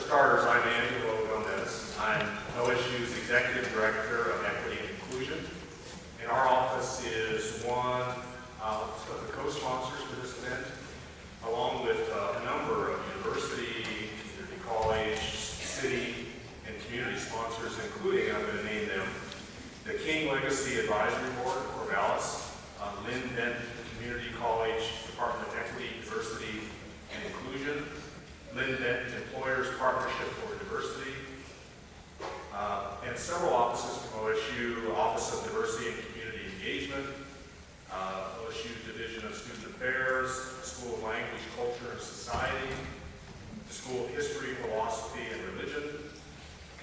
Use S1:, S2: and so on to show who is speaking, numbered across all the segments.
S1: starters, I'm Angelo Gomez. I'm OSU's Executive Director of Equity and Inclusion. And our office is one of the co-sponsors for this event, along with a number of university, community college, city, and community sponsors, including, I'm going to name them, the King Legacy Advisory Board, Corvallis, Lynn Bent Community College Department of Equity, Diversity, and Inclusion, Lynn Bent Employers Partnership for Diversity, and several offices from OSU, Office of Diversity and Community Engagement, OSU Division of Student Affairs, School of Language, Culture, and Society, the School of History, Philosophy, and Religion,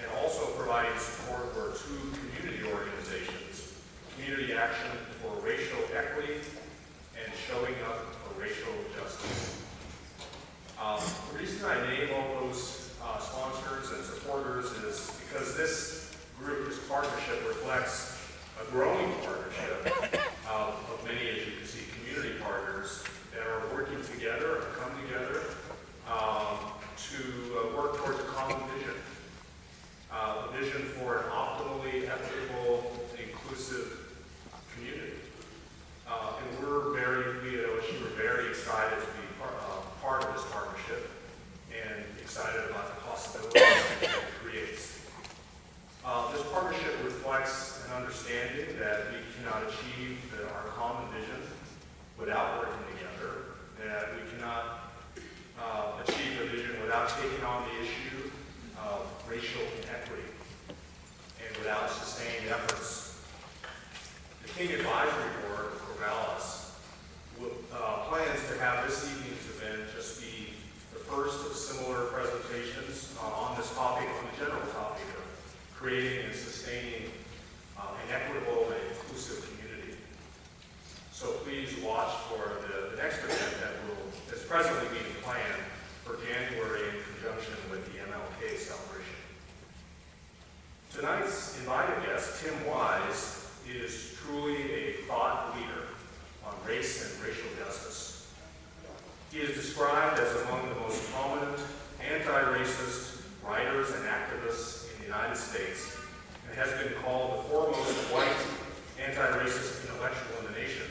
S1: and also providing support for two community organizations, Community Action for Racial Equity and Showing Up for Racial Justice. The reason I name all those sponsors and supporters is because this group, this partnership, reflects a growing partnership of many, as you can see, community partners that are working together, or come together to work towards a common vision. A vision for an optimally equitable, inclusive community. And we at OSU are very excited to be part of this partnership and excited about the possibilities that it creates. This partnership reflects an understanding that we cannot achieve our common vision without working together, that we cannot achieve the vision without taking on the issue of racial inequity and without sustained efforts. The King Advisory Board of Corvallis plans to have this evening's event just be the first of similar presentations on this topic, on the general topic of creating and sustaining an equitable and inclusive community. So please watch for the next event that's presently being planned for January in conjunction with the MLK celebration. Tonight's invited guest, Tim Wise, is truly a thought leader on race and racial justice. He is described as among the most prominent anti-racist writers and activists in the United States and has been called the foremost white anti-racist intellectual in the nation.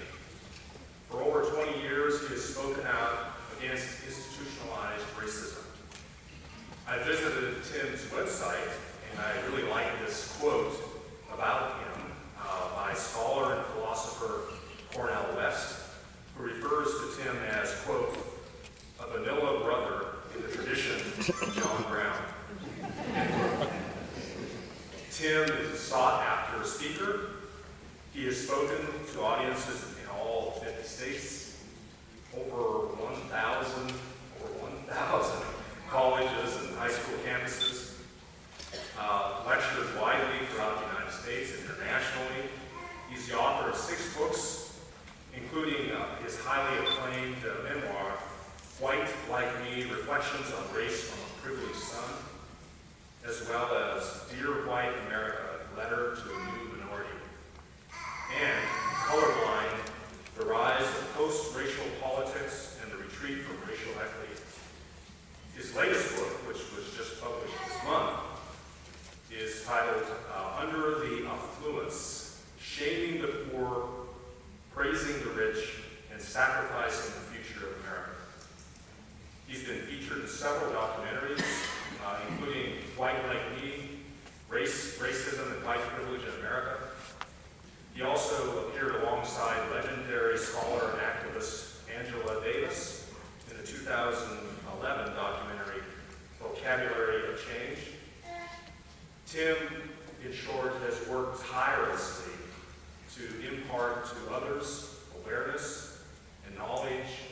S1: For over 20 years, he has spoken out against institutionalized racism. I visited Tim's website, and I really like this quote about him by scholar and philosopher Cornel West, who refers to Tim as, quote, a vanilla brother in the tradition of John Brown. Tim is a sought-after speaker. He has spoken to audiences in all 50 states, over 1,000 colleges and high school campuses, lectures widely throughout the United States and internationally. He's the author of 6 books, including his highly acclaimed memoir, White Like Me, Reflections on Race from a Privileged Son, as well as Dear White America, Letter to a New Minority, and Colorblind, The Rise of Post-Racial Politics and the Retreat from Racial Equity. His latest book, which was just published this month, is titled Under the Affluence, Shaming the Poor, Praising the Rich, and Sacrificing the Future of America. He's been featured in several documentaries, including White Like Me, Racism and White Privilege in America. He also appeared alongside legendary scholar and activist Angela Davis in the 2011 documentary Vocabulary of Change. Tim, in short, has worked tirelessly to impart to others awareness and knowledge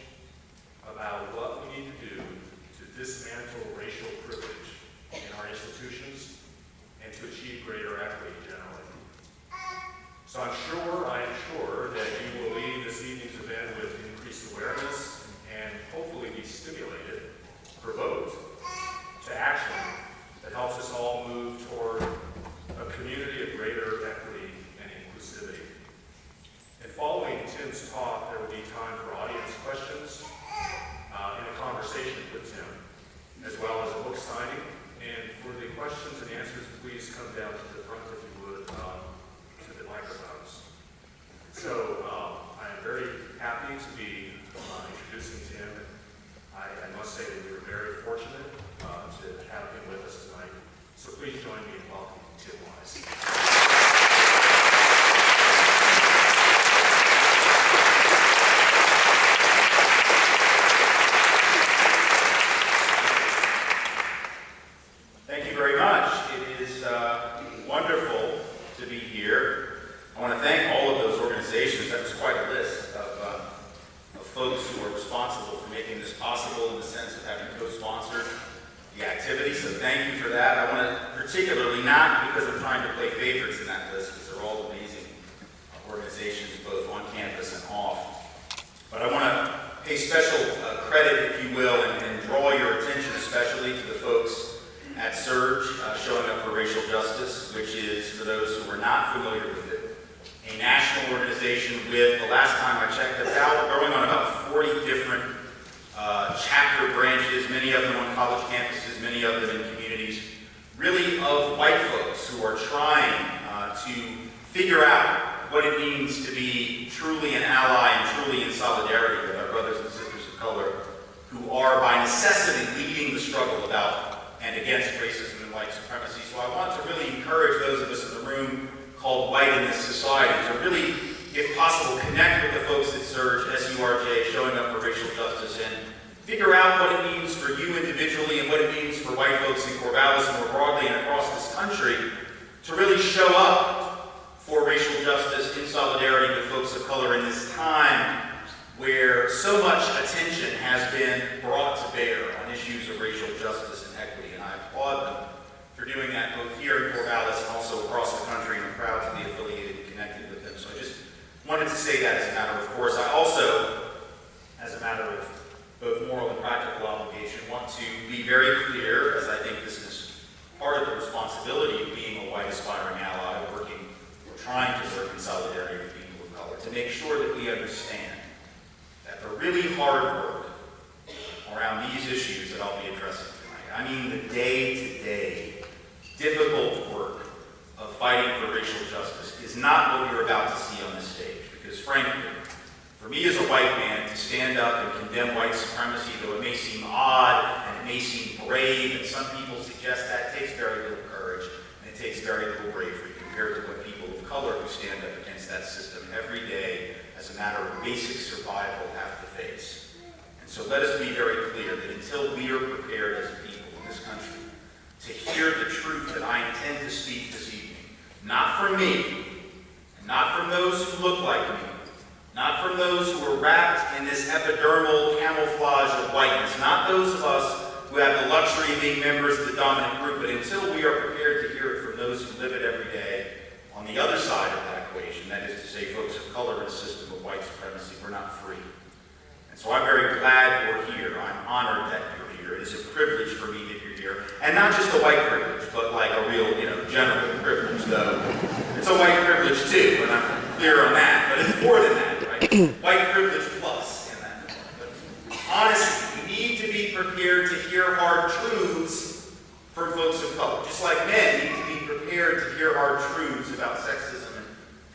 S1: about what we need to do to dismantle racial privilege in our institutions and to achieve greater equity generally. So I am sure that you will leave this evening's event with increased awareness and hopefully be stimulated fortunate to have him with us tonight. So please join me in welcoming Tim Wise.
S2: Thank you very much. It is wonderful to be here. I want to thank all of those organizations. That was quite a list of folks who are responsible for making this possible in the sense of having co-sponsored the activity. So thank you for that. I want to particularly, not because I'm trying to play favorites in that list, because they're all amazing organizations, both on campus and off. But I want to pay special credit, if you will, and draw your attention especially to the folks at Surge, Showing Up for Racial Justice, which is, for those who are not familiar with it, a national organization with, the last time I checked, going on about 40 different chapter branches, many of them on college campuses, many of them in communities, really of white folks who are trying to figure out what it means to be truly an ally and truly in solidarity with our brothers and sisters of color who are by necessity leading the struggle about and against racism and white supremacy. So I want to really encourage those of us in the room called White in This Society to really, if possible, connect with the folks at Surge, SURJ, Showing Up for Racial Justice, and figure out what it means for you individually and what it means for white folks in Corvallis more broadly and across this country to really show up for racial justice in solidarity with folks of color in this time where so much attention has been brought to bear on issues of racial justice and equity. And I applaud them for doing that both here in Corvallis and also across the country, and I'm proud to be affiliated and connected with them. So I just wanted to say that as a matter of course. I also, as a matter of both moral and practical obligation, want to be very clear, as I think this is part of the responsibility of being a white aspiring ally, working or trying to work in solidarity with people of color, to make sure that we understand that the really hard work around these issues that I'll be addressing tonight, I mean the day-to-day difficult work of fighting for racial justice, is not what you're about to see on this stage. Because frankly, for me as a white man to stand up and condemn white supremacy, though it may seem odd and it may seem brave, and some people suggest that, takes very little courage and it takes very little bravery compared to what people of color who stand up against that system every day as a matter of basic survival have to face. And so let us be very clear that until we are prepared as a people in this country to hear the truth that I intend to speak this evening, not from me, and not from those who look like me, not from those who are wrapped in this epidermal camouflage of whiteness, not those of us who have the luxury of being members of the dominant group, but until we are prepared to hear it from those who live it every day on the other side of that equation, that is to say folks of color in a system of white supremacy, we're not free. And so I'm very glad you're here. I'm honored that you're here. It is a privilege for me that you're here. And not just a white privilege, but like a real, general privilege, though. It's a white privilege too, and I'm clear on that. But it's more than that, right? White privilege plus in that. But honestly, we need to be prepared to hear hard truths from folks of color. Just like men need to be prepared to hear hard truths about sexism and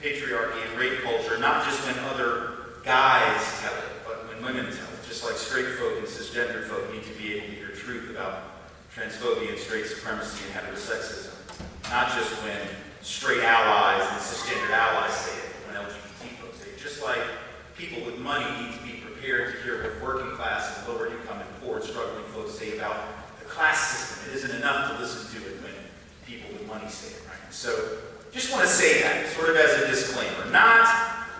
S2: patriarchy and rape culture, not just when other guys tell it, but when women tell it. Just like straight folk and cisgender folk need to be able to hear truth about transphobia and straight supremacy and heterosexism, not just when straight allies and cisgender allies say it, but when LGBT folks say it. Just like people with money need to be prepared to hear what working class and lower income and poor and struggling folks say about the class system. It isn't enough to listen to it when people with money say it, right? So just want to say that sort of as a disclaimer, not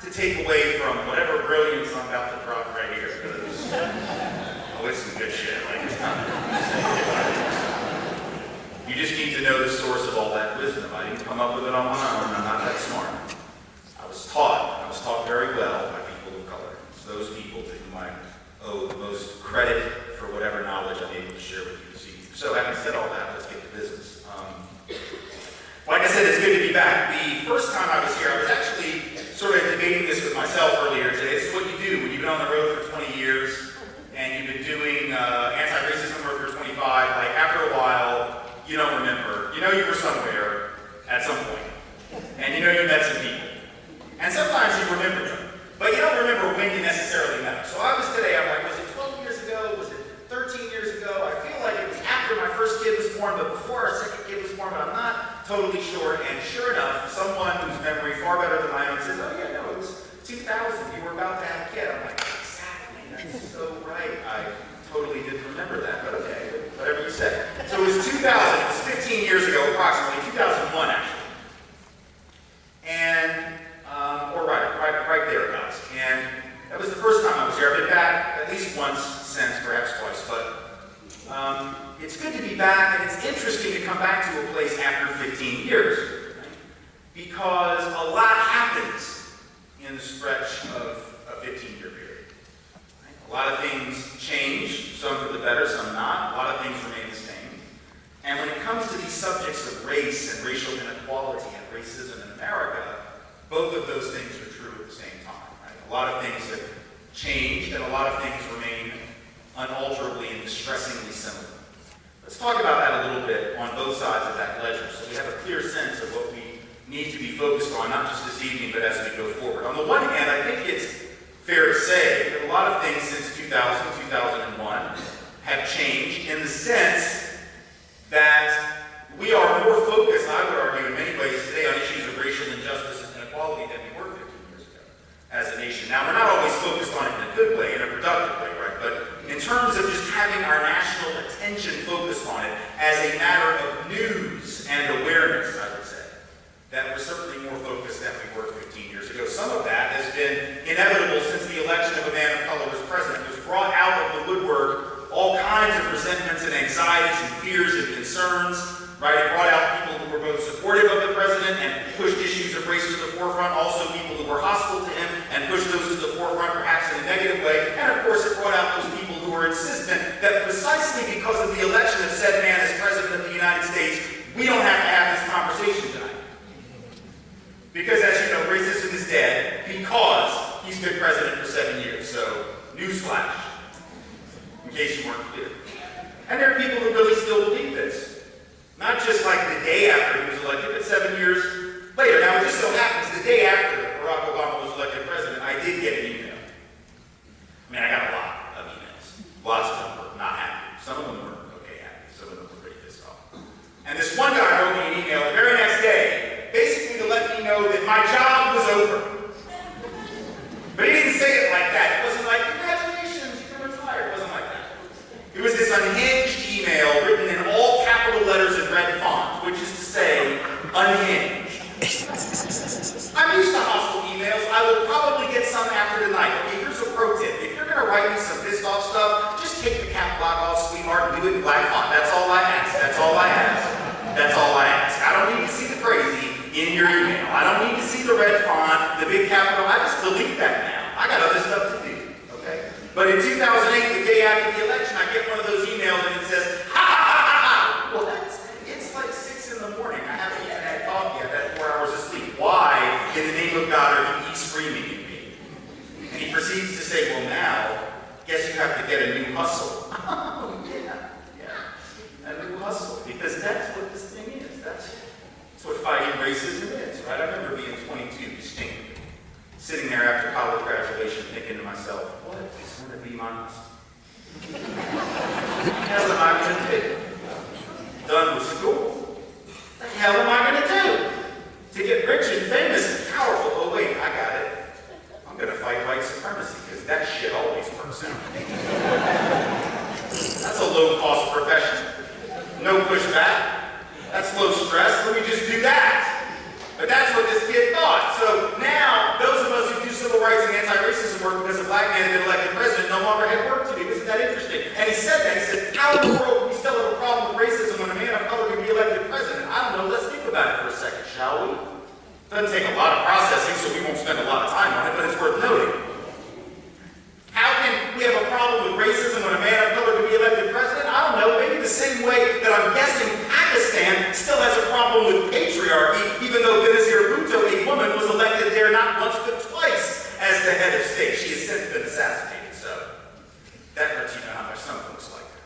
S2: to take away from whatever brilliance I'm about to drop right here, because it's some good shit. Like, it's not. You just need to know the source of all that wisdom. I didn't come up with it on my own. I'm not that smart. I was taught very well by people of color. It's those people to whom I owe the most credit for whatever knowledge I'm able to share with you this evening. So having said all that, let's get to business. Like I said, it's good to be back. The first time I was here, I was actually sort of debating this with myself earlier today. This is what you do when you've been on the road for 20 years and you've been doing anti-racism work for 25. Like after a while, you don't remember. You know you were somewhere at some point, and you know you met some people. And sometimes you remember them, but you don't remember when you necessarily met them. So I was today, I'm like, was it 12 years ago? Was it 13 years ago? I feel after my first kid was born, but before our second kid was born, but I'm not totally sure. And sure enough, someone whose memory far better than my own says, oh yeah, no, it was 2000, you were about to have a kid. I'm like, exactly, that's so right. I totally didn't remember that, but okay, whatever you say. So it was 2000, it was 15 years ago, approximately, 2001 actually. And, or right there, guys. And that was the first time I was there. I've been back at least once since, perhaps twice, but it's good to be back, and it's interesting to come back to a place after 15 years, right? Because a lot happens in the stretch of a 15-year period. Right? A lot of things change, some for the better, some not. A lot of things remain the same. And when it comes to these subjects of race and racial inequality and racism in America, both of those things are true at the same time. Right? A lot of things have changed, and a lot of things remain unalterably and distressingly similar. Let's talk about that a little bit on both sides of that ledger, so we have a clear sense of what we need to be focused on, not just this evening, but as we go forward. On the one hand, I think it's fair to say that a lot of things since 2000, 2001 have changed in the sense that we are more focused, I would argue, in many ways today on issues of racial injustice and inequality than we were 15 years ago as a nation. Now, we're not always focused on it in a good way, in a productive way, right? But in terms of just having our national attention focused on it as a matter of news and awareness, I would say, that we're certainly more focused than we were 15 years ago. Some of that has been inevitable since the election of a man of color as president, who's brought out of the woodwork all kinds of resentments and anxieties and fears and concerns, right? It brought out people who were both supportive of the president and pushed issues of race to the forefront, also people who were hostile to him and pushed those to the forefront, perhaps in a negative way. And of course, it brought out those people who were insistent that precisely because of the election of said man as president of the United States, we don't have to have this conversation tonight. Because as you know, racism is dead because he's been president for 7 years. So, newsflash, in case you weren't clear. And there are people who really still believe this. Not just like the day after he was elected, but 7 years later. Now, it just so happens the day after Barack Obama was elected president, I did get an email. I mean, I got a lot of emails. Lots of them were not happy. Some of them were okay happy. Some of them were pretty pissed off. And this one guy wrote me an email the very next day, basically to let me know that my job was over. But he didn't say it like that. It wasn't like, congratulations, you can retire. It wasn't like that. It was this unhinged email written in all capital letters in red font, which is to say, unhinged. I'm used to hostile emails. I will probably get some after tonight. Okay, here's a pro tip. If you're going to write me some pissed off stuff, just take the cap block off, sweetheart, and do it in black font. That's all I ask. That's all I ask. That's all I ask. I don't need to see the crazy in your email. I don't need to see the red font, the big capital. I just delete that now. I got other stuff to do. Okay? But in 2008, the day after the election, I get one of those emails and it says, ha ha ha ha ha! Well, it's like 6 in the morning. I haven't even had coffee. I've had 4 hours of sleep. Why, in the name of God, are you screaming at me? And he proceeds to say, well, now, guess you have to get a new hustle. Oh, yeah. A new hustle. Because that's what this thing is. That's what fighting racism is, right? I remember being 22 distinctly, sitting there after college graduation thinking to myself, what is going to be my hustle? What the hell am I going to do? Done with school? What the hell am I going to do? To get rich and famous and powerful? Oh wait, I got it. I'm going to fight white supremacy because that shit always works out. That's a low-cost profession. No pushback. That's low stress. Let me just do that. But that's what this kid thought. So now, those of us who do civil rights and anti-racism work because a black man had been elected president no longer had work to do. Isn't that interesting? And he said that. He said, how in the world do we still have a problem with racism when a man of color can be elected president? I don't know. Let's think about it for a second, shall we? Doesn't take a lot of processing, so we won't spend a lot of time on it, but it's worth noting. How can we have a problem with racism when a man of color can be elected president? I don't know. Maybe the same way that I'm guessing Pakistan still has a problem with patriarchy, even though Benazir Bhutto, a woman, was elected there not once but twice as the head of state. She has since been assassinated, so that lets you know how much some folks like her.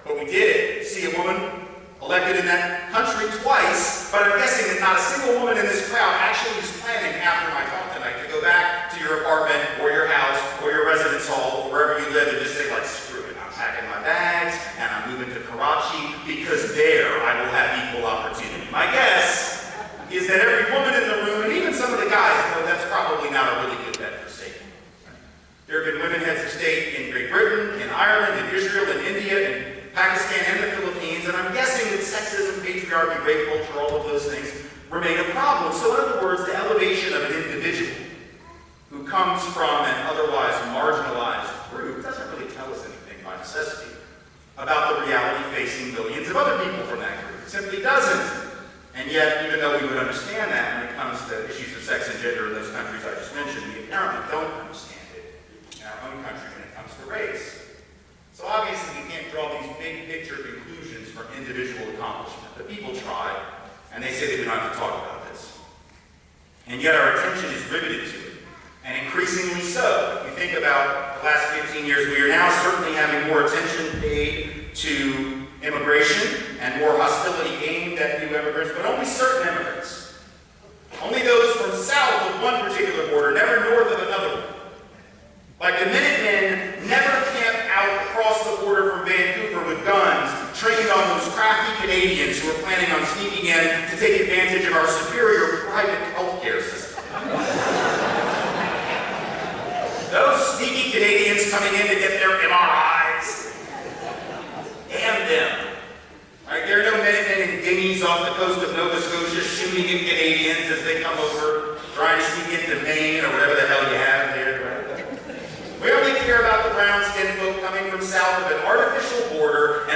S2: But we did see a woman elected in that country twice, but I'm guessing that not a single woman in this crowd actually is planning after my talk tonight to go back to your apartment or your house or your residence hall or wherever you live and just say, like, screw it, I'm packing my bags and I'm moving to Corvallis. Pakistan and the Philippines, and I'm guessing that sexism, patriarchy, rape culture, all of those things remain a problem. So in other words, the elevation of an individual who comes from an otherwise marginalized group doesn't really tell us anything by necessity about the reality facing millions of other people from that group. It simply doesn't. And yet, even though we would understand that when it comes to issues of sex and gender in those countries I just mentioned, we apparently don't understand it in our own country when it comes to race. So obviously we can't draw these big picture conclusions from individual accomplishment. But people try, and they say that we don't have to talk about this. And yet our attention is riveted to it, and increasingly so. If you think about the last 15 years, we are now certainly having more attention paid to immigration and more hostility aimed at new immigrants, but only certain immigrants. Only those from south of one particular border, never north of another one. Like the Minutemen never camp out across the border from Vancouver with guns, trained on those crafty Canadians who are planning on sneaking in to take advantage of our superior private healthcare system. Those sneaky Canadians coming in to get their MRIs. Damn them. Right? There are no Minutemen in dinghies off the coast of Nova Scotia shooting at Canadians as they come over, trying to sneak into Maine or whatever the hell you have there. Right? We only care about the brown-skinned folk coming from south of an artificial border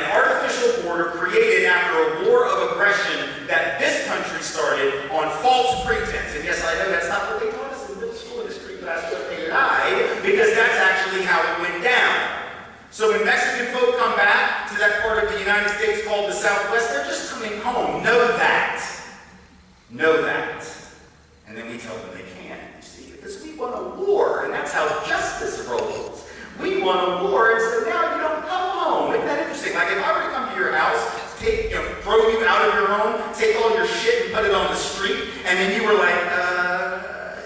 S2: created after a war of aggression that this country started on false pretense. And yes, I know that's not what they taught us in middle school history class, but they lied, because that's actually how it went down. So when Mexican folk come back to that part of the United States called the Southwest, they're just coming home. Know that. Know that. And then we tell them they can't, you see, because we won a war, and that's how justice rolls. We won a war, and so now you don't come home. Isn't that interesting? Like if I were to come to your house, throw you out of your home, take all your shit and put it on the street, and then you were like,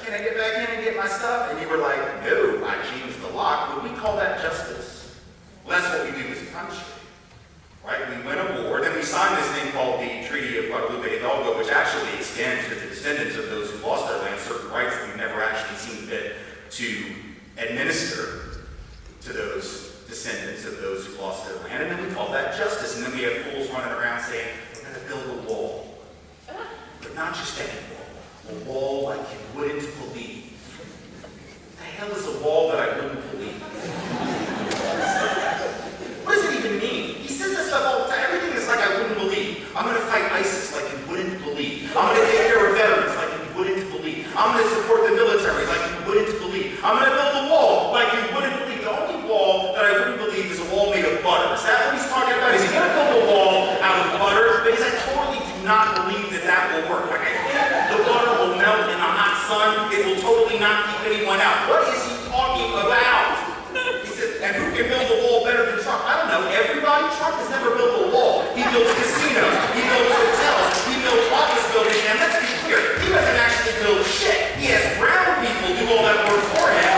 S2: can I get back in and get my stuff? And you were like, no, I changed the lock. But we call that justice. Well, that's what we do as a country, right? We win a war, then we sign this thing called the Treaty of Guadalupe Hidalgo, which actually extends to the descendants of those who lost their land certain rights that we've never actually seen fit to administer to those descendants of those who lost their land, and then we call that justice. And then we have fools running around saying, we're going to build a wall. But not just any wall. A wall like you wouldn't believe. What the hell is a wall that I wouldn't believe? What does it even mean? He says this stuff all the time. Everything is like I wouldn't believe. I'm going to fight ISIS like you wouldn't believe. I'm going to take care of veterans like you wouldn't believe. I'm going to support the military like you wouldn't believe. I'm going to build a wall like you wouldn't believe. The only wall that I wouldn't believe is a wall made of butter. Is that what he's talking about? Is he going to build a wall out of butter? Because I totally do not believe that that will work. Like I think the butter will melt in the hot sun. It will totally not keep anyone out. What is he talking about? He says, and who can build a wall better than Trump? I don't know. Everybody? Trump has never built a wall. He builds casinos. He builds hotels. He builds office buildings. And let's be clear, he doesn't actually build shit. He has brown people do all that work for him.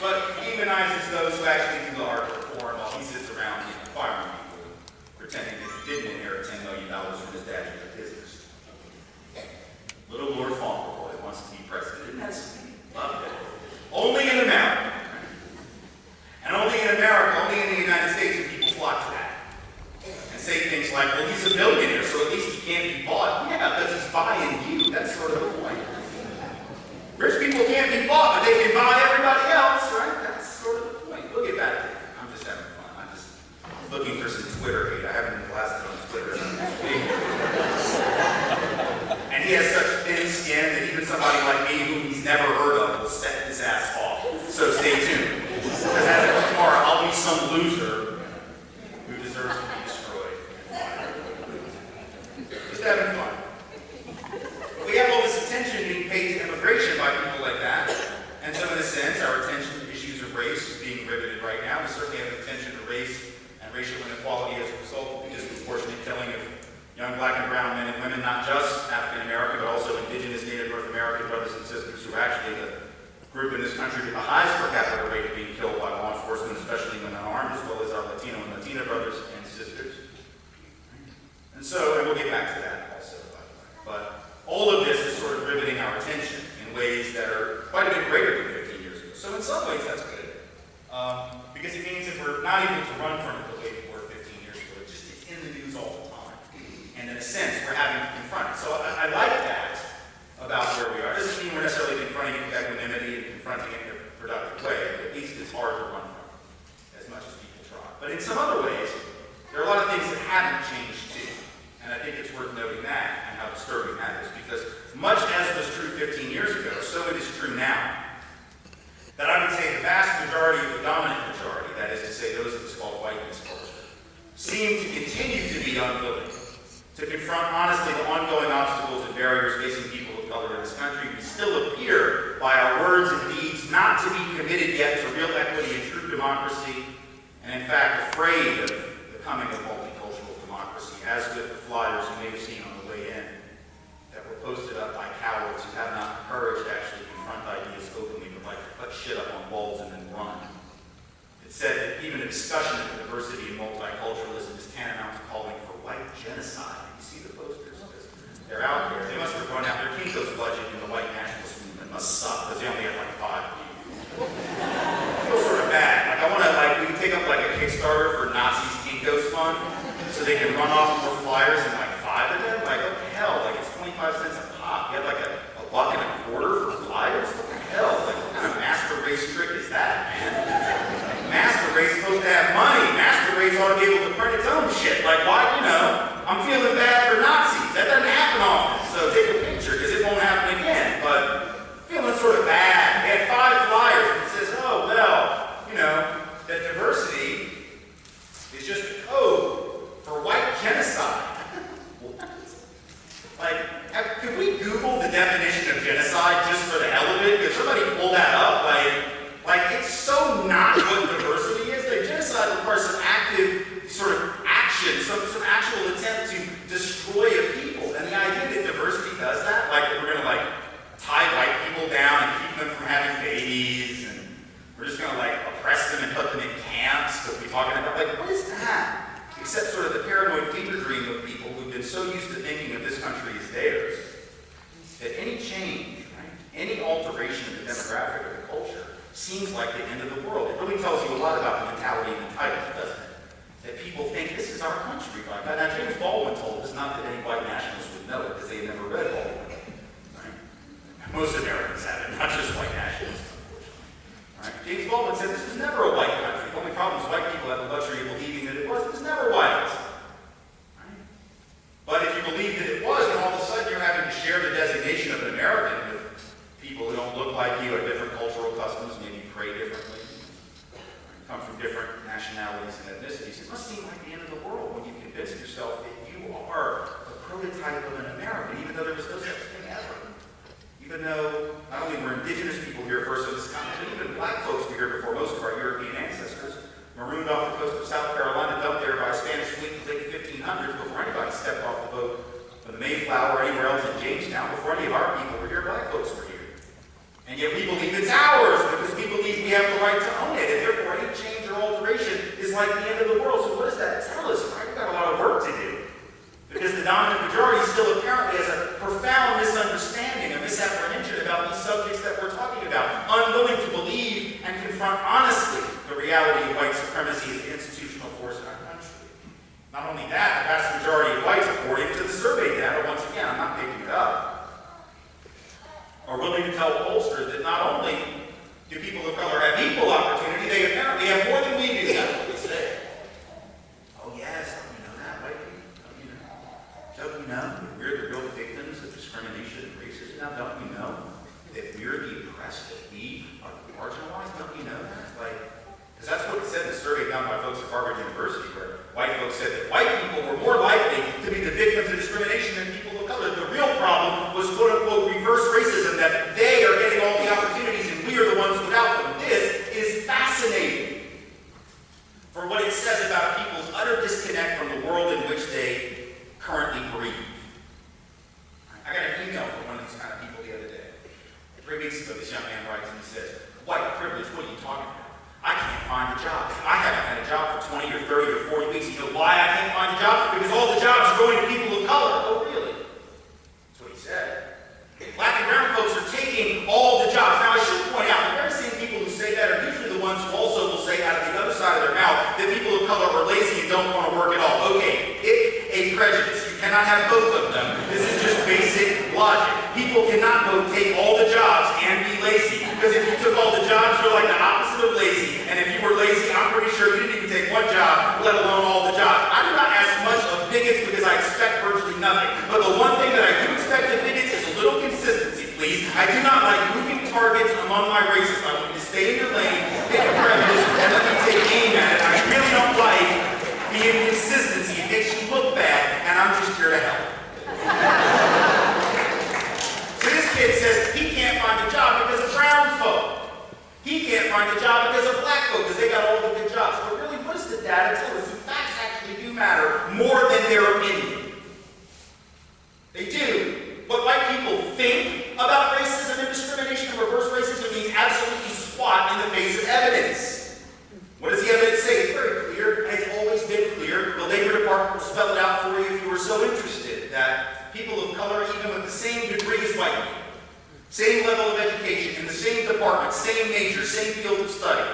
S2: But he demonizes those who actually do the hard work for him while he sits around firing people, pretending that he didn't inherit $10 million from his dad's business. Little Lord Fauntleroy wants to be president, and that's loved it. Only in America. And only in America, only in the United States, do people flock to that. And say things like, well, he's a billionaire, so at least he can't be bought. Yeah, because he's buying you. That's sort of the point. Rich people can't be bought, but they can buy everybody else, right? That's sort of the point. We'll get back to it. I'm just having fun. I'm just looking for some Twitter hate. I haven't been blasted on Twitter. And he has such thin skin that even somebody like me, who he's never heard of, will set his ass off. So stay tuned. Because as of tomorrow, I'll be some loser who deserves to be destroyed. Just having fun. We have all this attention being paid to immigration by people like that, and so in a sense, our attention to issues of race is being riveted right now. We certainly have attention to race and racial inequality as a result of the disproportionate killing of young black and brown men and women, not just African American, but also indigenous Native North American brothers and sisters, who are actually the group in this country with the highest per capita rate of being killed by law enforcement, especially when unarmed, as well as our Latino and Latina brothers and sisters. And so, and we'll get back to that also, but to confront honestly the ongoing obstacles and barriers facing people of color in this country, we still appear by our words and deeds not to be committed yet to real equity and true democracy, and in fact afraid of the coming of multicultural democracy, as with the flyers you may have seen on the way in that were posted up by cowards who have not the courage to actually confront ideas openly, but like to put shit up on walls and then run. It said that even a discussion of diversity and multiculturalism is tantamount to calling for white genocide. You see the posters? They're out there. They must have run out their Kinko's budget in the white nationalist movement. Must suck, because they only have like 5 people. I feel sort of bad. Like I want to, we can take up like a Kickstarter for Nazis Kinko's fund, so they can run off more flyers and like 5 of them. Like what the hell? Like it's 25 cents a pop. You have like a $1.25 for flyers. What the hell? Like what kind of master race trick is that, man? Master race is supposed to have money. Master race ought to be able to print its own shit. Like why? I'm feeling bad for Nazis. That doesn't happen often. So take a picture because it won't happen again. But feeling sort of bad. They had 5 flyers and it says, oh well, that diversity is just a code for white genocide. Could we Google the definition of genocide just for the hell of it? Could somebody pull that up? It's so not what diversity is. Like, genocide requires some active sort of action, some actual attempt to destroy a people. And the idea that diversity does that, like that we're gonna tie white people down and keep them from having babies, and we're just gonna oppress them and put them in camps because we're talking about what is that? Except sort of the paranoid fever dream of people who've been so used to thinking of this country as theirs, that any change, right, any alteration of the demographic of the culture seems like the end of the world. It really tells you a lot about the mentality of entitlement, doesn't it? That people think this is our country. Right? Now, James Baldwin told us, not that any white nationalists would know it because they had never read Baldwin. Right? Most Americans haven't, not just white nationalists, unfortunately. Right? James Baldwin said this was never a white country. The only problem is white people have the luxury of believing that it was. It was never white. Right? But if you believe that it was, then all of a sudden you're having to share the designation of an American with people who don't look like you, have different cultural customs, maybe pray differently, come from different nationalities and ethnicities. It must seem like the end of the world when you convince yourself that you are a prototype of an American, even though there was no such thing ever. Even though not only were indigenous people here first on this continent, but even black folks were here before most of our European ancestors, marooned off the coast of South Carolina, dumped there by a Spanish fleet in the late 1500s before anybody stepped off the boat of the Mayflower or anywhere else in Jamestown. Before any of our people were here, black folks were here. And yet we believe it's ours because we believe we have the right to own it, and therefore any change or alteration is like the end of the world. So what does that tell us? Right? We've got a lot of work to do. Because the dominant majority still apparently has a profound misunderstanding, a misapprehension about these subjects that we're talking about, unwilling to believe and confront honestly the reality of white supremacy as the institutional force in our country. Not only that, the vast majority of whites, according to the survey data, once again, I'm not making it up, are willing to tell pollsters that not only do people of color have equal opportunity, they apparently have more than we do. That's what they say. Oh yes, don't you know that, white people? Don't you know? Don't you know that we're the real victims of discrimination and racism? Now, don't you know that we're the oppressed, that we are the marginalized? Don't you know that? Because that's what it said in the survey done by folks at Harvard University, where white folks said that white people were more likely to be the victims of discrimination than people of color. The real problem was quote-unquote reverse racism, that they are getting all the opportunities and we are the ones without them. This is fascinating for what it says about people's utter disconnect from the world in which they currently breathe. I got an email from one of these kind of people the other day. 3 weeks ago, this young man writes and he says, white privilege, what are you talking about? I can't find a job. I haven't had a job for 20 or 30 or 40 weeks. You know why I can't find a job? Because all the jobs are going to people of color. Oh, really? That's what he said. Black and brown folks are taking all the jobs. Now, I should point out, the very same people who say that are usually the ones who also will say out of the other side of their mouth that people of color are lazy and don't want to work at all. Okay, pick a prejudice. You cannot have both of them. This is just basic logic. People cannot both take all the jobs and be lazy. Because if you took all the jobs, you're like the opposite of lazy. And if you were lazy, I'm pretty sure you didn't even take one job, let alone all the jobs. I do not ask much of bigots because I expect virtually nothing. But the one thing that I do expect of bigots is a little consistency, please. I do not like moving targets among my races. I want you to stay in your lane, pick a prejudice, and let me take aim at it. I really don't like the inconsistency. It makes you look bad, and I'm just here to help. color even with the same degree as white people, same level of education, in the same department, same major, same field of study,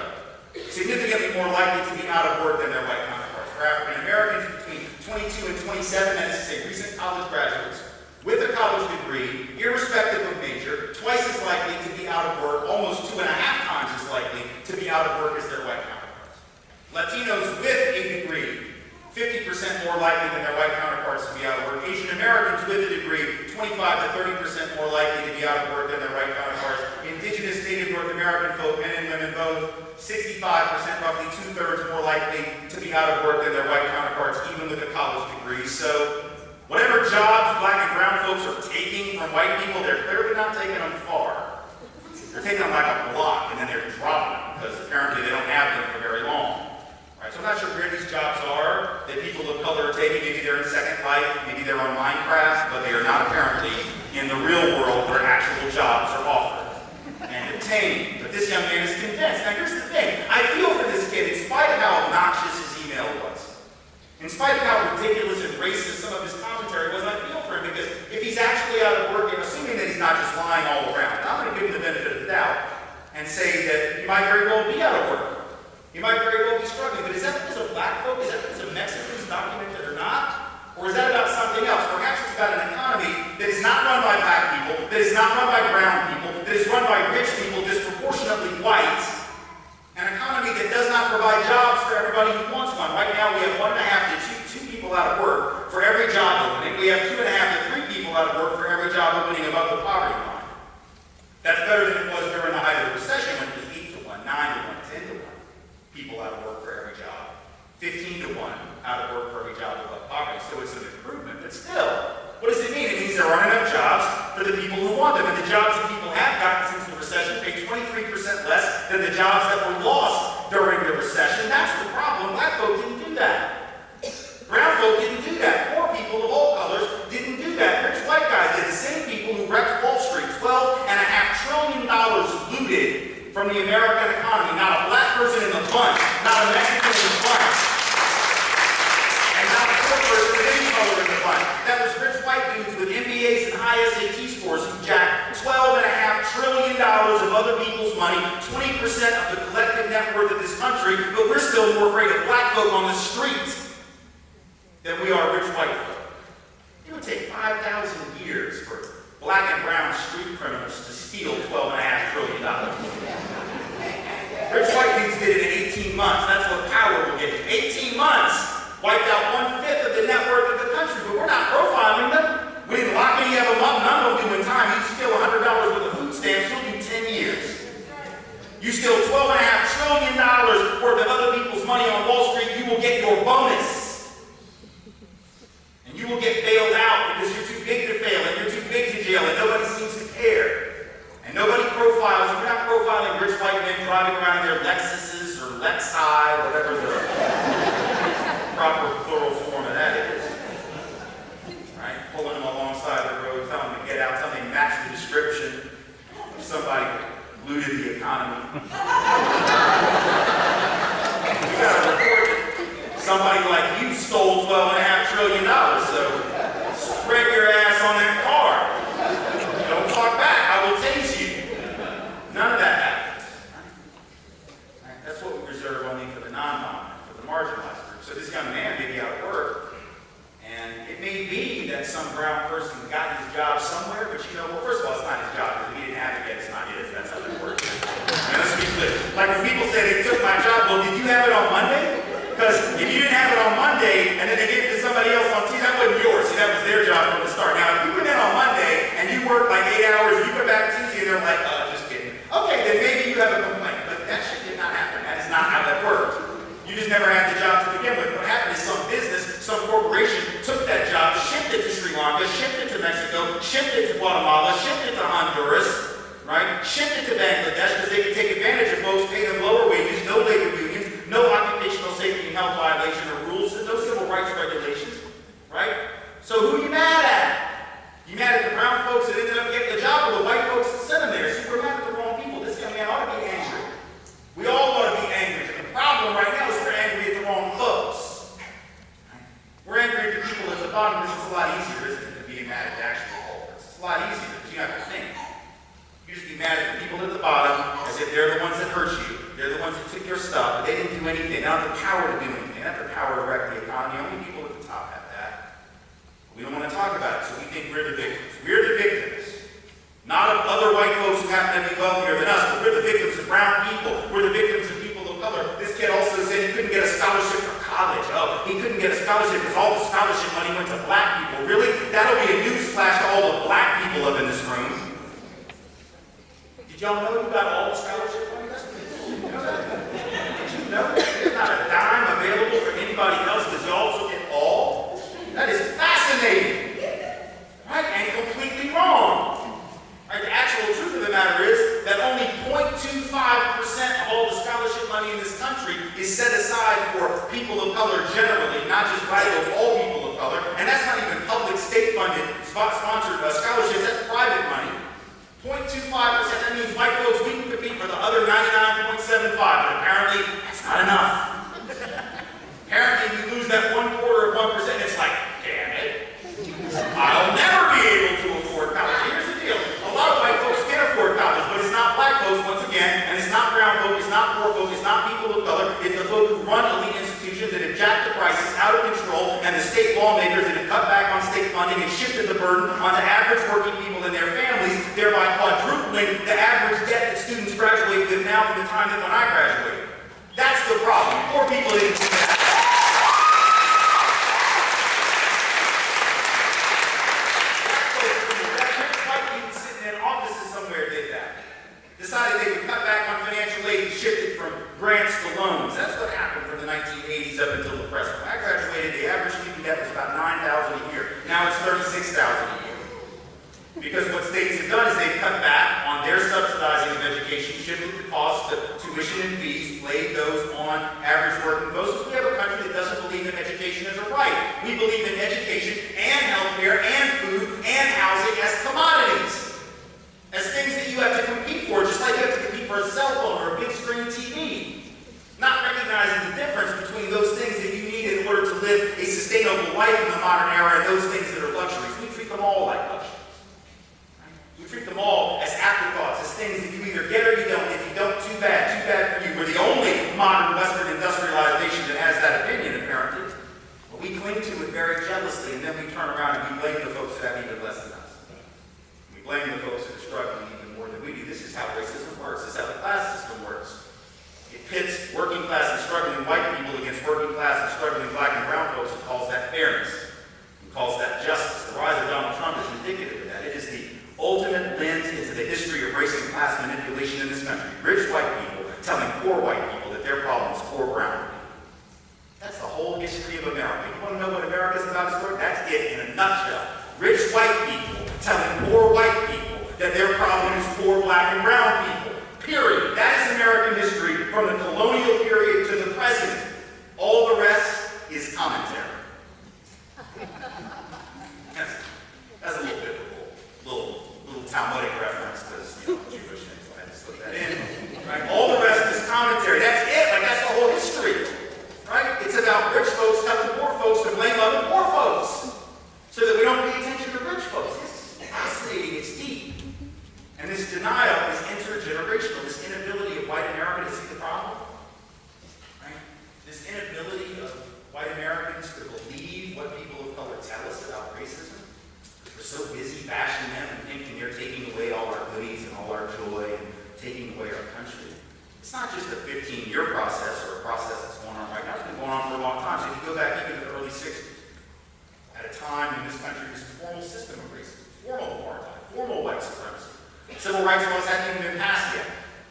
S2: significantly more likely to be out of work than their white counterparts. For African Americans between 22 and 27, that is to say recent college graduates, with a college degree, irrespective of major, twice as likely to be out of work, almost 2.5 times as likely to be out of work as their white counterparts. Latinos with a degree, 50% more likely than their white counterparts to be out of work. Asian Americans with a degree, 25 to 30% more likely to be out of work than their white counterparts. Indigenous, Native North American folk, men and women both, 65%, roughly 2/3 more likely to be out of work than their white counterparts, even with a college degree. So, whatever jobs black and brown folks are taking from white people, they're clearly not taking them far. They're taking them like a block, and then they're dropping them, because apparently they don't have them for very long. Right, so I'm not sure where these jobs are that people of color are taking. Maybe they're in Second Life, maybe they're on Minecraft, but they are not apparently in the real world where actual jobs are offered and obtained. But this young man is convinced. Now here's the thing. I feel for this kid, in spite of how obnoxious his email was, in spite of how ridiculous and racist some of his commentary was, I feel for him because if he's actually out of work, and assuming that he's not just lying all around, I'm going to give him the benefit of the doubt and say that he might very well be out of work. He might very well be struggling, but is that because of black folk? Is that because of Mexicans documented or not? Or is that about something else? Perhaps it's about an economy that is not run by black people, that is not run by brown people, that is run by rich people disproportionately white, an economy that does not provide jobs for everybody who wants one. Right now we have 1.5 to 2 people out of work for every job opening. We have 2.5 to 3 people out of work for every job opening above the poverty line. That's better than it was during the height of the recession when it was 8 to 1, 9 to 1, 10 to 1. People out of work for every job. 15 to 1 out of work for every job above poverty. So it's an improvement, but still, what does it mean? It means there aren't enough jobs for the people who want them. And the jobs that people have gotten since the recession pay 23% less than the jobs that were lost during the recession. That's the problem. Black folk didn't do that. Brown folk didn't do that. Poor people of all colors didn't do that. Rich white guys did. The same people who wrecked Wall Street. $12.5 trillion looted from the American economy. Not a black person in the bunch. Not a Mexican in the bunch. And not a poor person of any color in the bunch. That was rich white dudes with MBAs and high SAT scores who jacked $12.5 trillion of other people's money, 20% of the collective net worth of this country, but we're still more afraid of black folk on the street than we are rich white folk. It would take 5,000 years for black and brown street criminals to steal $12.5 trillion. Rich white dudes did it in 18 months. That's what power will get you. 18 months wiped out 1/5 of the net worth of the country, but we're not profiling them. We didn't lock any of them up. None of them do in time. You steal $100 worth of food stamps, you'll do 10 years. You steal $12.5 trillion worth of other people's money on Wall Street, you will get your bonus. And you will get bailed out because you're too big to fail and you're too big to jail and nobody seems to care. And nobody profiles. We're not profiling rich white men driving around in their Lexuses or Lexi, whatever the proper plural form of that is. Right? Pulling them alongside the road, telling them to get out, telling them they match the description of somebody who looted the economy. We got to report that somebody like you stole $12.5 trillion, so spread your ass on that car. Don't talk back, I will tase you. None of that happens. Right? That's what we reserve only for the non-dominant, for the marginalized group. So this young man may be out of work, and it may be that some brown person got his job somewhere, but you know, well, first of all, it's not his job, because he didn't have it yet, it's not his, that's how that works. And let's be clear. Like when people say they took my job, well, did you have it on Monday? Because if you didn't have it on Monday, and then they gave it to somebody else on Tuesday, that wasn't yours. See, that was their job from the start. Now, if you went in on Monday, and you worked like 8 hours, you come back Tuesday, and they're like, just kidding. Okay, then maybe you have a complaint, but that shit did not happen. That is not how that worked. You just never had the job to begin with. What happened is some business, some corporation took that job, shipped it to Sri Lanka, shipped it to Mexico, shipped it to Guatemala, shipped it to Honduras, right? Shipped it to Bangladesh because they could take advantage of folks, pay them lower wages, no labor unions, no occupational safety and health violation or rules, no civil rights regulations, right? So who are you mad at? You mad at the brown folks that ended up getting the job or the white folks that sent them there? So we're mad at the wrong people. This young man ought to be angry. We all ought to be angry. The problem right now is we're angry at the wrong folks. We're angry at the people at the bottom because it's a lot easier, isn't it, to be mad at the actual anything. They don't have the power to do anything. They don't have the power to wreck the economy. Only people at the top have that. We don't want to talk about it, so we think we're the victims. We're the victims. Not of other white folks who happen to be wealthier than us, but we're the victims of brown people. We're the victims of people of color. This kid also said he couldn't get a scholarship for college. Oh, he couldn't get a scholarship because all the scholarship money went to black people. Really? That'll be a news flash to all the black people up in this room. Did y'all know you got all the scholarship money? That's pretty cool. You know that? Did you know there's not a dime available for anybody else because y'all also get all? That is fascinating. Right? And completely wrong. Right? The actual truth of the matter is that only 0.25% of all the scholarship money in this country is set aside for people of color generally, not just white folks, all people of color. And that's not even public, state-funded, sponsored scholarships. That's private money. 0.25%, that means white folks, we can compete for the other 99.75, but apparently that's not enough. Apparently you lose that 1/4 of 1%, it's like, damn it, I'll never be able to afford college. Here's the deal, a lot of white folks can afford college, but it's not black folks once again, and it's not brown folk, it's not poor folk, it's not people of color, it's the folk who run elite institutions that have jacked the prices out of control, and the state lawmakers that have cut back on state funding and shifted the burden onto average working people and their families, thereby quadrupling the average debt that students graduate with now from the time that when I graduated. That's the problem. Poor people didn't do that. White people sitting in offices somewhere did that. Decided they would cut back on financial aid and shift it from grants to loans. That's what happened from the 1980s up until the present. When I graduated, the average student debt was about $9,000 a year. Now it's $36,000 a year. Because what states have done is they've cut back on their subsidizing of education, shifted the cost of tuition and fees, laid those on average working folks. We have a country that doesn't believe in education as a right. We believe in education and healthcare and food and housing as commodities. As things that you have to compete for, just like you have to compete for a cell phone or a big screen TV. Not recognizing the difference between those things that you need in order to live a sustainable life in the modern era and those things that are luxuries. We treat them all like luxuries. We treat them all as afterthoughts, as things that you either get or you don't. If you don't, too bad for you. We're the only modern Western industrialized nation that has that opinion, apparently. But we cling to it very jealously, and then we turn around and we blame the folks that have even less than us. We blame the folks that are struggling even more than we do. This is how racism works. This is how the class system works. It pits working class and struggling white people against working class and struggling black and brown folks and calls that fairness. And calls that justice. The rise of Donald Trump is indicative of that. It is the ultimate lens into the history of race and class manipulation in this country. Rich white people telling poor white people that their problem is poor brown people. That's the whole history of America. You want to know what America is about historically? That's it in a nutshell. Rich white people telling poor white people that their problem is poor black and brown people. Period. That is American history from the colonial period to the present. All the rest is commentary. That's a little bit of a little Talmudic reference because, you know, Jewish things, so I had to slip that in. Right? All the rest is commentary. That's it. Like, that's the whole history. Right? It's about rich folks telling poor folks to blame other poor folks so that we don't pay attention to rich folks. It's fascinating. It's deep. And this denial is intergenerational. This inability of white America to see the problem. Right? This inability of white Americans to believe what people of color tell us about racism. We're so busy bashing them and thinking they're taking away all our goodies and all our joy and taking away our country. It's not just a 15-year process or a process that's going on right now. It's been going on for a long time. So if you go back even to the early 60s, at a time when this country was a formal system of racism, formal apartheid, formal white supremacy. Civil rights laws hadn't even been passed yet.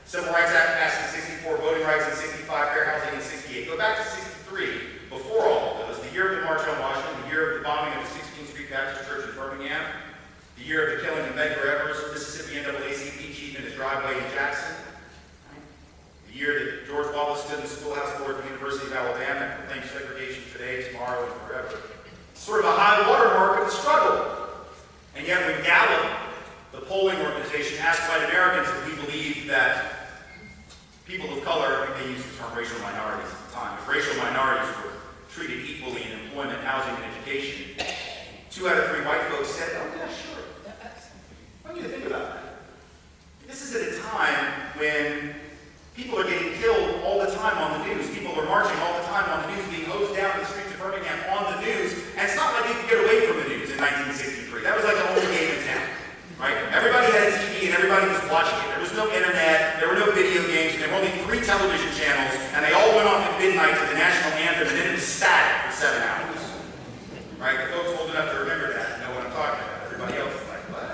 S2: Civil Rights Act passed in 64, voting rights in 65, fair housing in 68. Go back to 63, before all of those, the year of the March on Washington, the year of the bombing of the 16th Street Baptist Church in Birmingham, the year of the killing of Medgar Evers, Mississippi NAACP chief in his driveway in Jackson, the year that George Wallace stood in the schoolhouse door at the University of Alabama and proclaimed segregation today, tomorrow, and forever. It's sort of a high watermark of the struggle. And yet when Gallup, the polling organization, asked white Americans if we believe that people of color, I think they used the term racial minorities at the time, if racial minorities were treated equally in employment, housing, and education, 2 out of 3 white folks said, oh yeah, sure. I want you to think about that. This is at a time when people are getting killed all the time on the news. People are watching it. There was no internet, there were no video games, and there were only 3 television channels, and they all went off at midnight to the national anthem, and then it was static for 7 hours. Right? The folks old enough to remember that know what I'm talking about. Everybody else is like, what?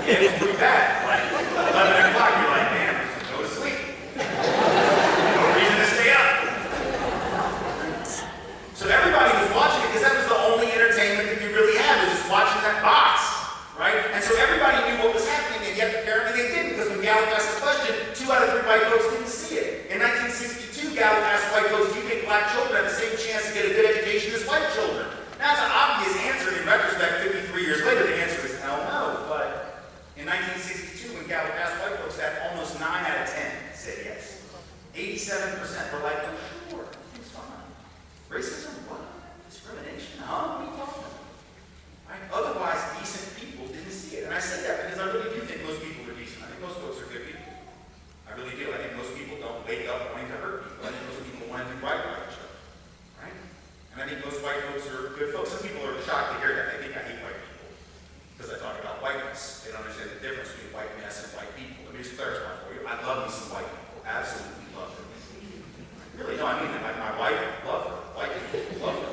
S2: Yeah, it was pretty bad. Like, 11 o'clock, you're like, man, go to sleep. No reason to stay up. So everybody was watching it because that was the only entertainment that you really had, was just watching that box, right? And so everybody knew what was happening, and yet apparently they didn't, because when Gallup asked the question, 2 out of 3 white folks didn't see it. In 1962, Gallup asked white folks, do you think black children have the same chance to get a good education as white children? Now, that's an obvious answer. In retrospect, 53 years later, the answer is hell no. But in 1962, when Gallup asked white folks that, almost 9 out of 10 said yes. 87% were like, oh, sure, everything's fine. Racism? What? Discrimination? Huh? What are you talking about? Right? Otherwise, decent people didn't see it. And I say that because I really do think most people are decent. I think most folks are good people. I really do. I think most people don't wake up wanting to hurt people. I think most people want to do right by each other. Right? And I think most white folks are good folks. Some people are shocked to hear that. They think I hate white people because I talk about whiteness. They don't understand the difference between whiteness and white people. Let me just clarify for you. I love me some white people. Absolutely love them. Really, no, I mean that. Like my wife, love her. White people, love her.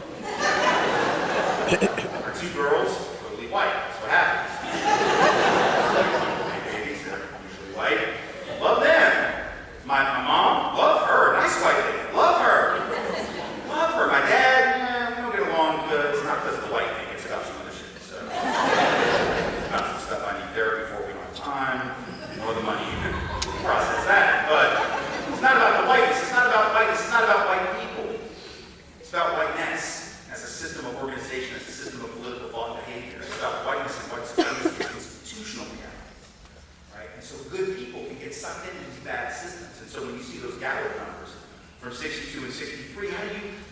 S2: Our 2 girls, totally white. That's what happens. My babies, they're usually white. Love them. My mom, love her. Nice white lady. Love her. Love her. My dad, we don't get along good. It's not because of the white thing. It's about some other shit. So, it's about some stuff I need therapy for. We don't have time, nor the money to process that. But it's not about the whiteness. It's not about whiteness. It's not about white people. It's about whiteness as a system of organization, as a system of political thought and behavior. It's about whiteness and white supremacy as institutional reality. Right? And so good people can get sucked into these bad systems. And so when you see those Gallup numbers from 62 and 63,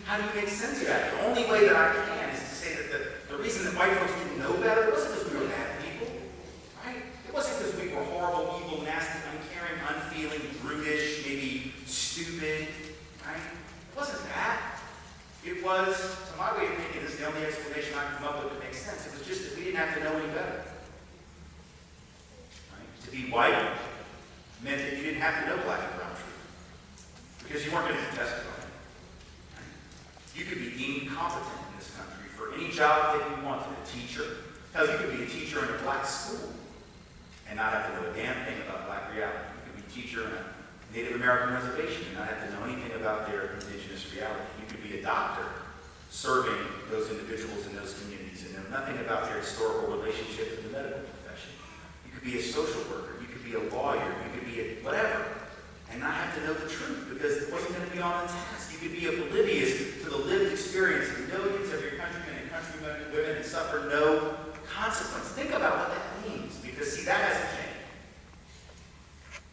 S2: how do you make sense of that? The only way that I can is to say that the reason that white folks didn't know better wasn't because we were bad people. Right? It wasn't because we were horrible, evil, nasty, uncaring, unfeeling, brutish, maybe stupid. Right? It wasn't that. It was, to my way of thinking, this is the only explanation I can come up with that makes sense. It was just that we didn't have to know any better. Right? To be white meant that you didn't have to know black and brown truth, because you weren't going to contest it. Right? You could be deemed competent in this country for any job that you wanted. A teacher. Hell, you could be a teacher in a black school and not have to know a damn thing about black reality. You could be a teacher in a Native American reservation and not have to know anything about their indigenous reality. You could be a doctor serving those individuals in those communities and know nothing about their historical relationship to the medical profession. You could be a social worker. You could be a lawyer. You could be a whatever and not have to know the truth because it wasn't going to be on the test. You could be oblivious to the lived experience of millions of your countrymen and countrywomen and suffer no consequence. Think about what that means, because see, that hasn't changed.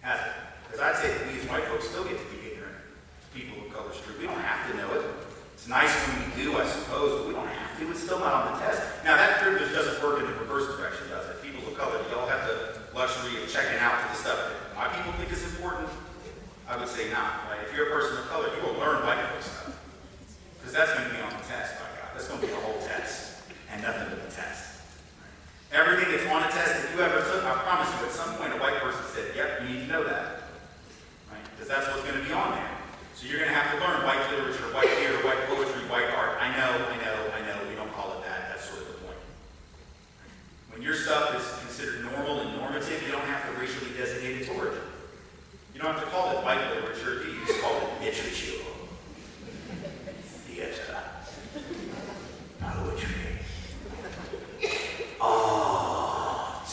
S2: Has it? Because I'd say that we as white folks still get to be ignorant to people of color's truth. We don't have to know it. It's nice when we do, I suppose, but we don't have to. It's still not on the test. Now, that privilege doesn't work in the reverse direction, does it? People of color, you all have the luxury of checking out to the stuff that my people think is important. I would say not. Right? If you're a person of color, you will learn white folks stuff. Because that's going to be on the test, by God. That's going to be the whole test, and nothing but the test. Right? Everything that's on a test that you ever took, I promise you, at some point a white person said, yep, you need to know that. Right? Because that's what's going to be on there. So you're going to have to learn white literature, white theater, white poetry, white art. I know, we don't call it that. That's sort of the point. When your stuff is considered normal and normative, you don't have to racially designate its origin. You don't have to call it white literature, you just call it literature. Theater. Poetry. Art.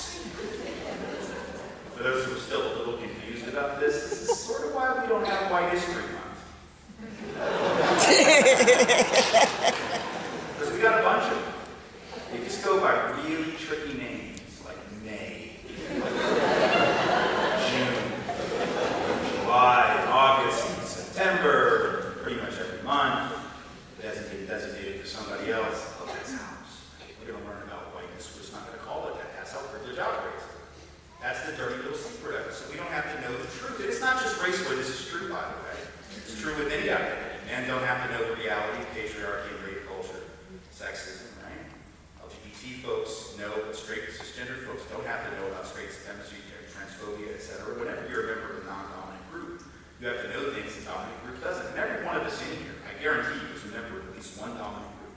S2: For those who are still a little confused about this is sort of why we don't have White History Month. Because we got a bunch of them. They just go by really tricky names, like May, June, July, August, and September, pretty much every month. Designated for somebody else. Oh, that's ours. We're going to learn about whiteness. We're just not going to call it that. That's how privilege operates. That's the dirty little secret of it. So we don't have to know the truth. And it's not just race where this is true, by the way. It's true with any identity. Men don't have to know the reality of patriarchy, rape culture, sexism, right? LGBT folks know, straight cisgender folks don't have to know about straight supremacy, transphobia, etc. Whenever you're a member of a non-dominant group, you have to know things the dominant group doesn't. And every one of us in here, I guarantee you, is a member of at least one dominant group.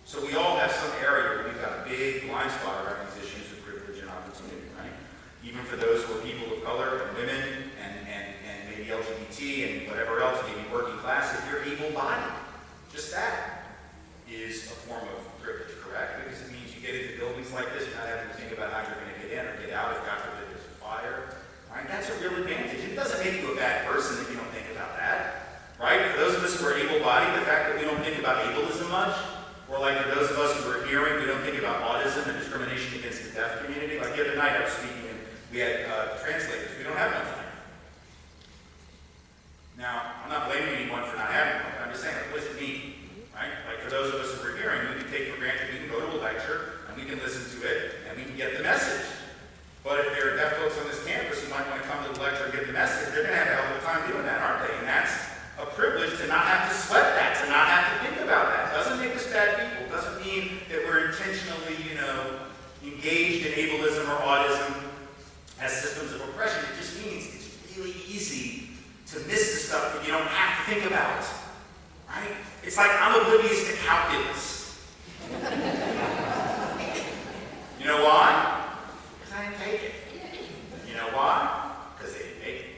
S2: So we all have some area where we've got a big blind spot around these issues of privilege and opportunity, right? Even for those who are people of color and women and maybe LGBT and whatever else, maybe working class, if you're able-bodied, just that is a form of privilege, correct? Because it means you get into buildings like this, you're not having to think about how you're going to get in or get out if God forbid there's a fire, right? That's a real advantage. It doesn't make you a bad person if you don't think about that, right? For those of us who are able-bodied, the fact that we don't think about ableism much, or like for those of us who are hearing, we don't think about autism and discrimination against the deaf community. Like the other night I was speaking and we had translators. We don't have one tonight. Now, I'm not blaming anyone for not having one, but I'm just saying, like, what does it mean? Right? Like for those of us who are hearing, we can take for granted we can go to a lecture and we can listen to it and we can get the message. But if there are deaf folks on this campus who might want to come to the lecture and get the message, they're going to have a hell of a time doing that, aren't they? And that's a privilege to not have to sweat that, to not have to think about that. Doesn't make us bad people. Doesn't mean that we're intentionally, engaged in ableism or autism as systems of oppression. It just means it's really easy to miss the stuff that you don't have to think about. Right? It's like I'm oblivious to calculus. You know why? Because I didn't take it. You know why? Because they didn't make me.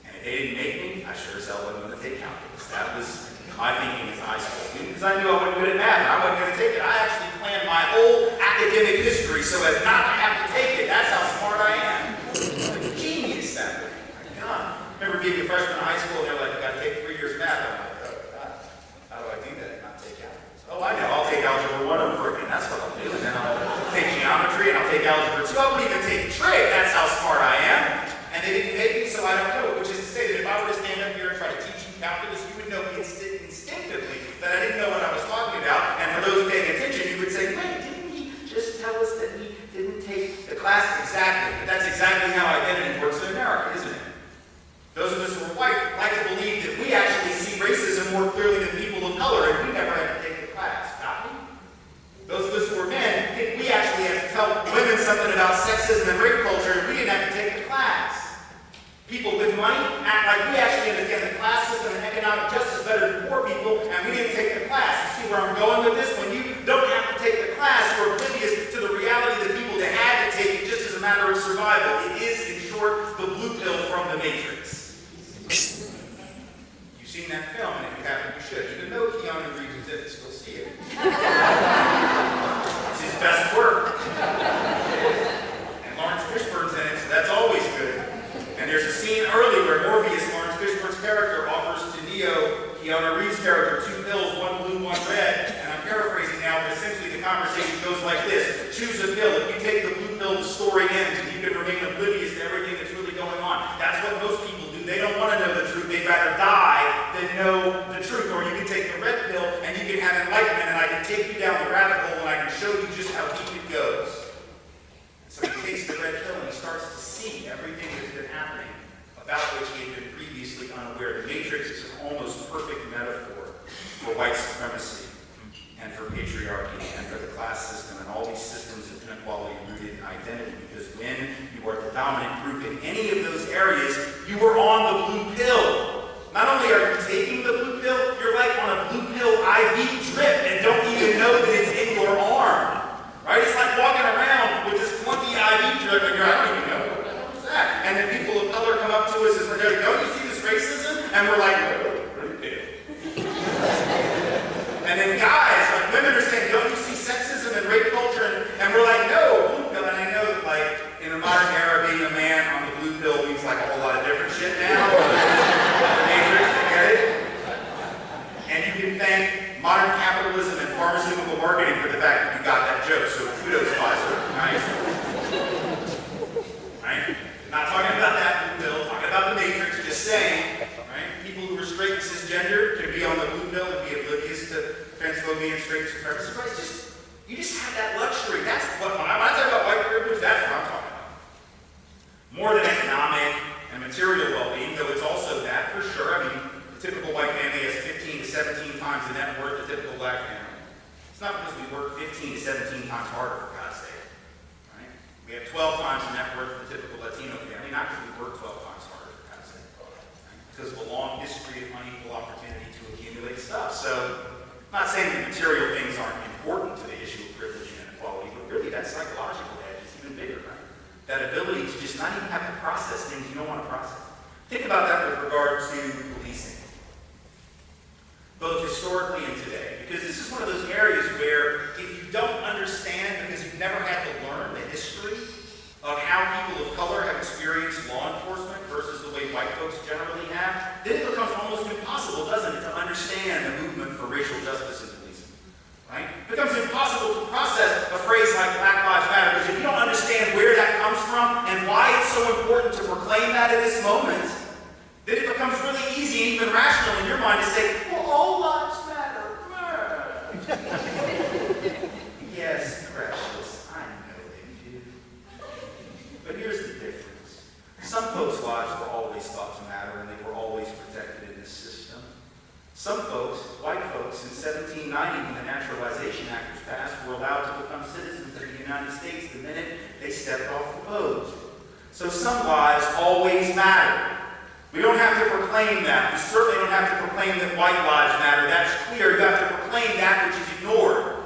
S2: And if they didn't make me, I sure as hell wasn't going to take calculus. That was my thinking as a high school student, because I knew I wasn't good at math and I wasn't going to take it. I actually planned my whole academic history so as not to have to take it. That's how smart I am. I'm a genius that way. My God. I remember being a freshman in high school and they're like, you got to take 3 years of math. I'm like, oh God, how do I do that and not take calculus? Oh, I know. I'll take algebra 1 over again. That's what I'll do. And then I'll take geometry and I'll take algebra 2. I won't even take trig. That's how smart I am. And they didn't make me, so I don't know it. Which is to say that if I were to stand up here and try to teach you calculus, you would know instinctively that I didn't know what I was talking about. And for those paying attention, you would say, wait, didn't he just tell us that he didn't take the class? Exactly. But that's exactly how identity works in America, isn't it? Those of us who are white like to believe that we actually see racism more clearly than people of color, and we never had to take the class. Got me? Those of us who are men think we actually have to tell women something about sexism and rape culture, and we didn't have to take the class. People with money act like we actually understand the class system and economic justice better than poor people, and we didn't take the class. You see where I'm going with this? When you don't have to take the class, you're oblivious to the reality that people that had to take it just as a matter of survival. It is, in short, the blue pill from the Matrix. You've seen that film, and if you haven't, you should. Even though Keanu Reeves is in it, still see it. It's his best work. And Lawrence Fishburne's in it, so that's always good. And there's a scene early where Morpheus, Lawrence Fishburne's character, offers to Neo, Keanu Reeves' character, 2 pills, one blue, one red. And I'm paraphrasing now, but essentially the conversation goes like this. Choose a pill. If you take the blue pill, the story ends, and you can remain oblivious to everything that's really going on. That's what most people do. They don't want to know the truth. They'd rather die than know the truth. Or you can take the red pill, and you can have enlightenment, and I can take you down the rabbit hole, and I can show you just how deep it goes. So he takes the red pill, and he starts to see everything that's been happening about which he had been previously unaware. The Matrix is an almost perfect metaphor for white supremacy and for patriarchy and for the class system and all these systems of inequality rooted in identity. Because when you are the dominant group in any of those areas, you are on the blue pill. Not only are you taking the blue pill, you're like on a blue pill IV drip and don't even know that it's in your arm. Right? It's like walking around with this clunky IV drip and you're, I don't even know. And then people of color come up to us as we're going, don't you see this racism? And we're like, no, and then guys, like women are saying, don't you see sexism and rape culture? And we're like, no, blue pill. And I know that like in the modern era, being a man on the blue pill means like a whole lot of different shit now. The Matrix, I get it. And you can thank modern capitalism and pharmaceutical marketing for the fact that you got that joke. So kudos, Pfizer. Nice. Right? Not talking about that blue pill, talking about the Matrix, just saying, right? People who are straight and cisgender can be on the blue pill and be oblivious to transphobia and straight supremacy. But you just have that luxury. That's what, when I talk about white privilege, that's what I'm talking about. More than economic and material well-being, though it's also that for sure. I mean, the typical white family has 15 to 17 times the net worth of the typical black family. It's not because we work 15 to 17 times harder, for God's sake. We have 12 times the net worth of the typical Latino family, not because we work 12 times harder, for God's sake, because of a long history of unequal opportunity to accumulate stuff. So, I'm not saying that material things aren't important to the issue of privilege and inequality, but really that psychological edge is even bigger, right? That ability to just not even have to process things you don't want to process. Think about that with regard to policing, both historically and today, because this is one of those areas where if you don't understand, because you've never had to learn the history of how people of color have experienced law enforcement versus the way white folks generally have, then it becomes almost impossible, doesn't it, to understand the movement for racial justice in policing, right? It becomes impossible to process a phrase like Black Lives Matter, because if you don't understand where that comes from and why it's so important to proclaim that in this moment, then it becomes really easy and even rational in your mind to say, well, all lives matter. Yes, precious, I know they do. But here's the difference. Some folks' lives were always thought to matter, and they were always protected in this system. Some folks, white folks, in 1790, when the Naturalization Act was passed, were allowed to become citizens of the United States the minute they stepped off the boat. So some lives always matter. We don't have to proclaim that. We certainly don't have to proclaim that white lives matter. That's clear. You have to proclaim that which is ignored,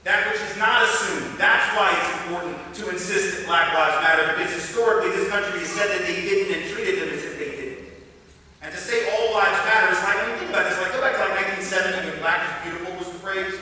S2: that which is not assumed. That's why it's important to insist that Black lives matter, because historically this country has said that they didn't and treated them as if they didn't. And to say all lives matter is like, I mean, think about this, like go back to like 1970 when black is beautiful was the phrase,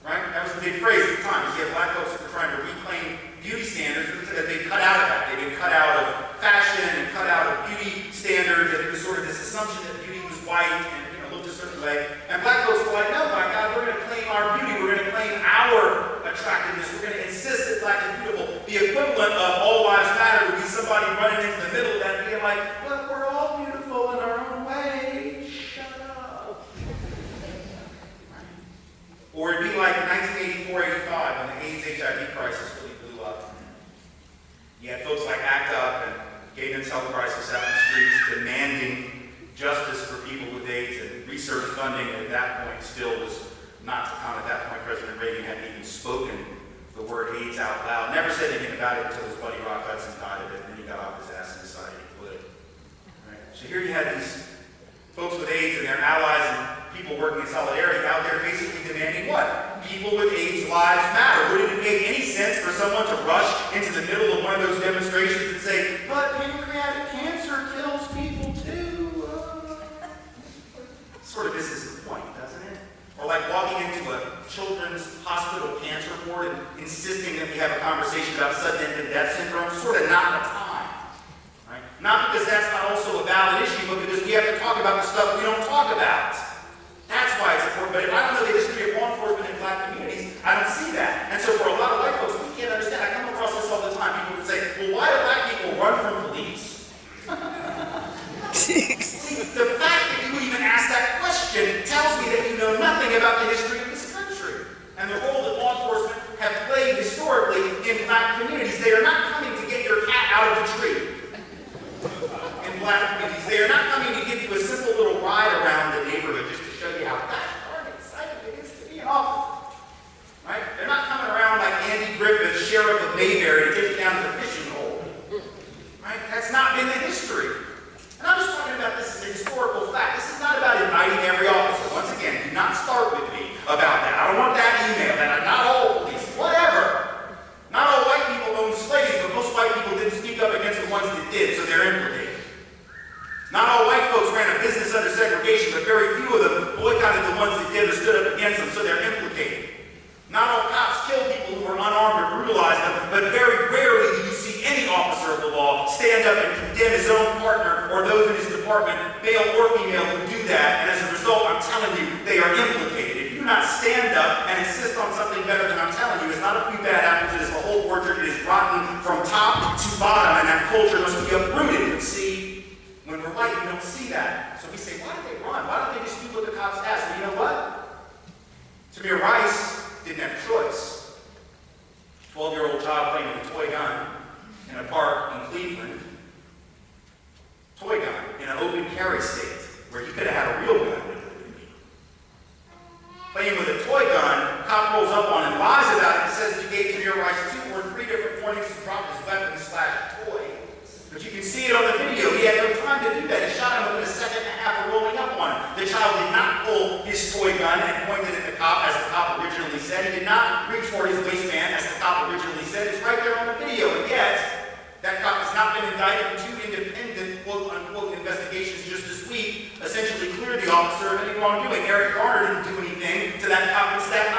S2: right? That was the big phrase at the time, because you had black folks that were trying to reclaim beauty standards that they've cut out of that. They've been cut out of fashion and cut out of beauty standards, and it was sort of this assumption that beauty was white and looked a certain way. And black folks were like, no, my God, we're going to claim our beauty. We're going to claim our attractiveness. We're going to insist that black is beautiful. The equivalent of all lives matter would be somebody running into the middle of that and being like, look, we're all beautiful in our own way. Shut up. Or it'd be like 1984-85 when the AIDS HIV crisis really blew up. You had folks like ACT UP and Gay Men's Health Crisis out in the streets demanding justice for people with AIDS, and research funding at that point still was not to come. At that point, President Reagan hadn't even spoken the word AIDS out loud. Never said anything about it until his buddy Rock Hudson died of it, and then he got off his ass and decided he would. Right? So here you had these folks with AIDS and their allies and people working in solidarity out there basically demanding what? People with AIDS lives matter. Would it make any sense for someone to rush into the middle of one of those demonstrations and say, but pancreatic cancer kills people too? Sort of misses the point, doesn't it? Or like walking into a children's hospital cancer ward and insisting that we have a conversation about sudden infant death syndrome, sort of not the time. Right? Not because that's not also a valid issue, but because we have to talk about the stuff we don't talk about. That's why it's important. But if I don't know the history of law enforcement in black communities, I don't see that. And so for a lot of white folks, we can't understand. I come across this all the time. People would say, well, why do black people run from police? The fact that you even ask that question tells me that you know nothing about the history of this country and the role that law enforcement have played historically in black communities. They are not coming to get your cat out of the tree in black communities. They are not coming to give you a simple little ride around the neighborhood just to show you how darn exciting it is to be an officer. Right? They're not coming around like Andy Griffith, Sheriff of Mayberry, to take you down to the fishing hole. Right? That's not been the history. And I'm just talking about this as a historical fact. This is not about indicting every officer. Once again, do not start with me about that. I don't want that email that I'm not all police. Whatever. Not all white people owned slaves, but most white people didn't speak up against the ones that did, so they're implicated. Not all white folks ran a business under segregation, but very few of them boycotted the ones that did or stood up against them, so they're implicated. Not all cops killed people who were unarmed or brutalized them, but very rarely do you see any officer of the law stand up and condemn his own partner or those in his department, male or female, who do that, and as a result, I'm telling you, they are implicated. If you do not stand up and insist on something better than I'm telling you, it's not a few bad apples, it is the whole orchard, it is rotten from top to bottom, and that culture must be uprooted. But see, when we're white, we don't see that. So we say, why did they run? Why don't they just do what the cops asked? Well, you know what? Tamir Rice didn't have a choice. 12-year-old child playing with a toy gun in a park in Cleveland. Toy gun in an open carry state where he could have had a real gun. Playing with a toy gun, cop rolls up on him, lies about it, and says that he gave Tamir Rice 2 or 3 different warnings to drop the did not reach for his waistband, as the cop originally said. It's right there on the video, and yet, that cop has not been indicted in 2 independent, quote-unquote, investigations just this week, essentially cleared the officer of any wrongdoing. Eric Garner didn't do anything to that cop in Staten